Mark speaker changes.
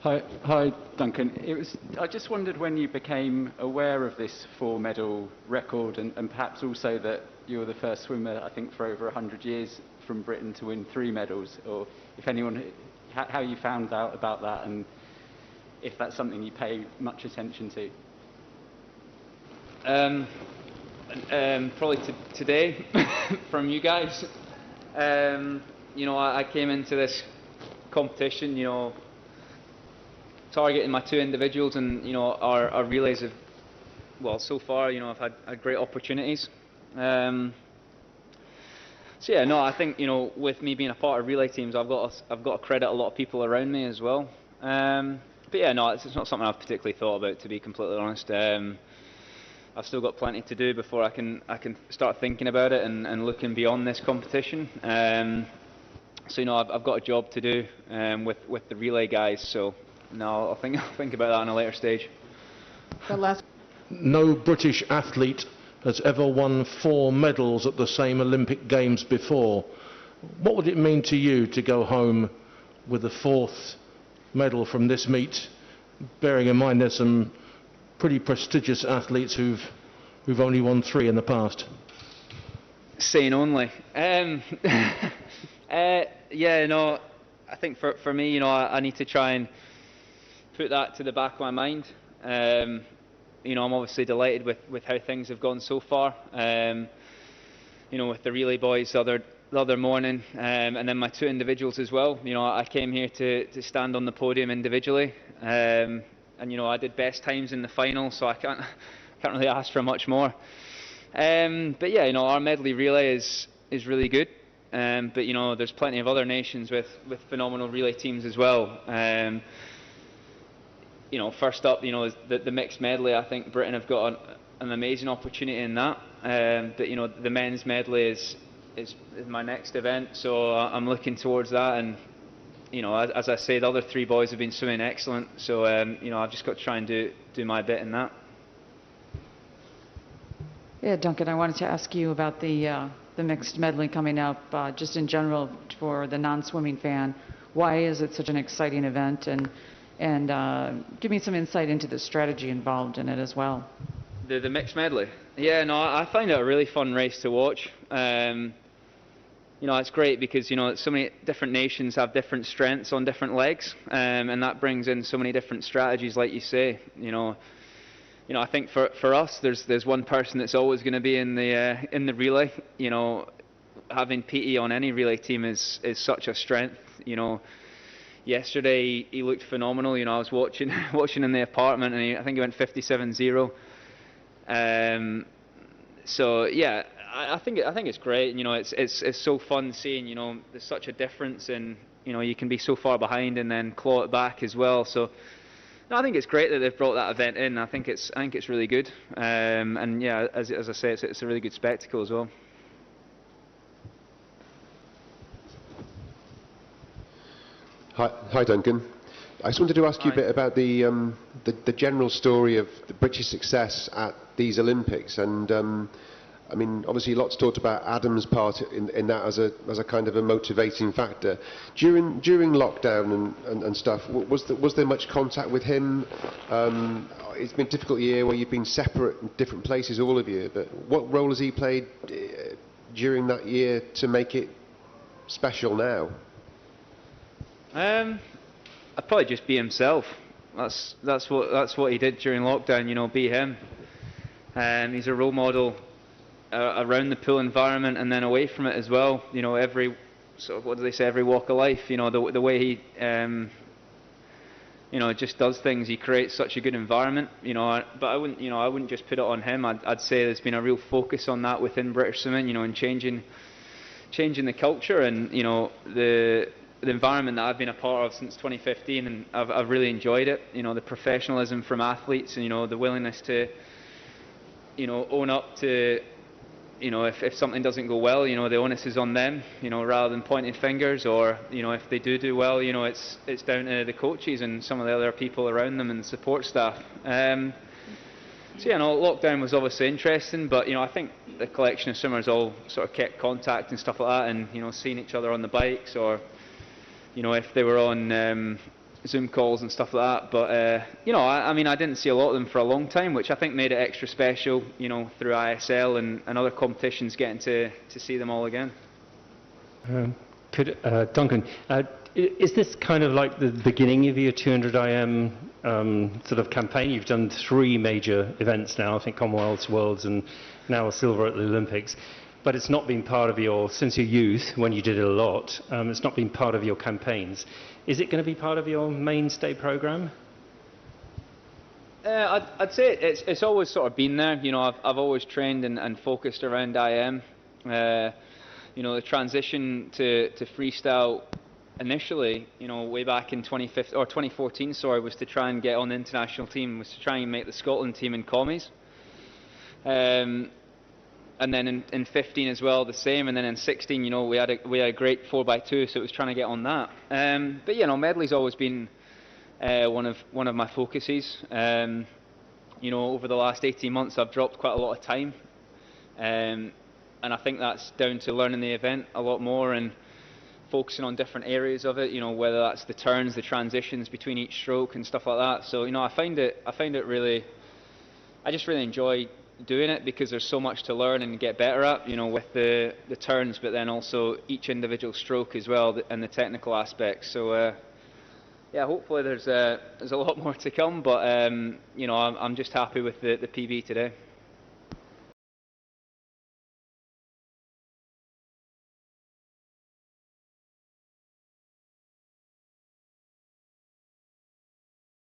Speaker 1: Hi, Duncan. I just wondered when you became aware of this 4-medal record, and perhaps also that you were the first swimmer, I think, for over 100 years from Britain to win 3 medals, or if anyone, how you found out about that, and if that's something you pay much attention to.
Speaker 2: Probably today from you guys. I came into this competition, targeting my 2 individuals, and our relays have, well, so far, I've had great opportunities. I think with me being a part of relay teams, I've got to credit a lot of people around me as well. It's not something I've particularly thought about, to be completely honest. I've still got plenty to do before I can start thinking about it and looking beyond this competition. I've got a job to do with the relay guys. So I'll think about that on a later stage.
Speaker 3: No British athlete has ever won 4 medals at the same Olympic Games before. What would it mean to you to go home with a 4th medal from this meet, bearing in mind there's some pretty prestigious athletes who've only won 3 in the past?
Speaker 2: Saying only. I think for me, I need to try and put that to the back of my mind. I'm obviously delighted with how things have gone so far. With the relay boys the other morning, and then my 2 individuals as well. I came here to stand on the podium individually. I did best times in the final, so I can't really ask for much more. Our medley relay is really good. There's plenty of other nations with phenomenal relay teams as well. First up, is the mixed medley. I think Britain have got an amazing opportunity in that. The men's medley is my next event, so I'm looking towards that. And as I say, the other 3 boys have been swimming excellent, so I've just got to try and do my bit in that.
Speaker 4: Yeah, Duncan, I wanted to ask you about the mixed medley coming up, just in general for the non-swimming fan. Why is it such an exciting event, and give me some insight into the strategy involved in it as well.
Speaker 2: The mixed medley? Yeah, I find it a really fun race to watch. It's great because so many different nations have different strengths on different legs, and that brings in so many different strategies, like you say. I think for us, there's one person that's always going to be in the relay. Having Petey on any relay team is such a strength. Yesterday he looked phenomenal. I was watching in the apartment, and I think he went 57.0. I think it's great. It's so fun seeing. There's such a difference, and you can be so far behind and then claw it back as well. So I think it's great that they've brought that event in. I think it's really good. As I say, it's a really good spectacle as well.
Speaker 5: Hi, Duncan. I just wanted to ask you a bit about the general story of the British success at these Olympics, and obviously lots talked about Adam's part in that as a kind of a motivating factor. During lockdown and stuff, was there much contact with him? It's been a difficult year where you've been separate in different places, all of you, but what role has he played during that year to make it special now?
Speaker 2: I'd probably just be himself. That's what he did during lockdown. Be him. He's a role model around the pool environment and then away from it as well. Every sort of, what do they say? Every walk of life. The way he just does things. He creates such a good environment. But I wouldn't just put it on him. I'd say there's been a real focus on that within British swimming. And changing the culture and the environment that I've been a part of since 2015, and I've really enjoyed it. The professionalism from athletes, and the willingness to own up to if something doesn't go well, the onus is on them, rather than pointing fingers, or if they do well, it's down to the coaches and some of the other people around them and the support staff. Lockdown was obviously interesting, but I think the collection of swimmers all sort of kept contact and stuff like that, and seeing each other on the bikes, or if they were on Zoom calls and stuff like that. But you know, I mean, I didn't see a lot of them for a long time, which I think made it extra special. You know, through ISL and other competitions, getting to see them all again.
Speaker 6: Duncan, is this kind of like the beginning of your 200 IM sort of campaign? You've done 3 major events now, I think Commonwealths, Worlds, and now a silver at the Olympics. But it's not been part of your, since your youth, when you did it a lot, it's not been part of your campaigns. Is it going to be part of your mainstay programme?
Speaker 2: I'd say it's always sort of been there. You know, I've always trained and focused around IM. You know, the transition to freestyle initially, you know, way back in 2014, sorry, was to try and get on the international team, was to try and make the Scotland team in commies. And then in 15 as well, the same. And then in 16, you know, we had a great 4x2, so it was trying to get on that. But you know, medley's always been one of my focuses. You know, over the last 18 months, I've dropped quite a lot of time, and I think that's down to learning the event a lot more and focusing on different areas of it. You know, whether that's the turns, the transitions between each stroke, and stuff like that. So you know, I find it really, I just really enjoy doing it because there's so much to learn and get better at, you know, with the turns, but then also each individual stroke as well, and the technical aspects. So yeah, hopefully there's a lot more to come, but you know, I'm just happy with the PB today.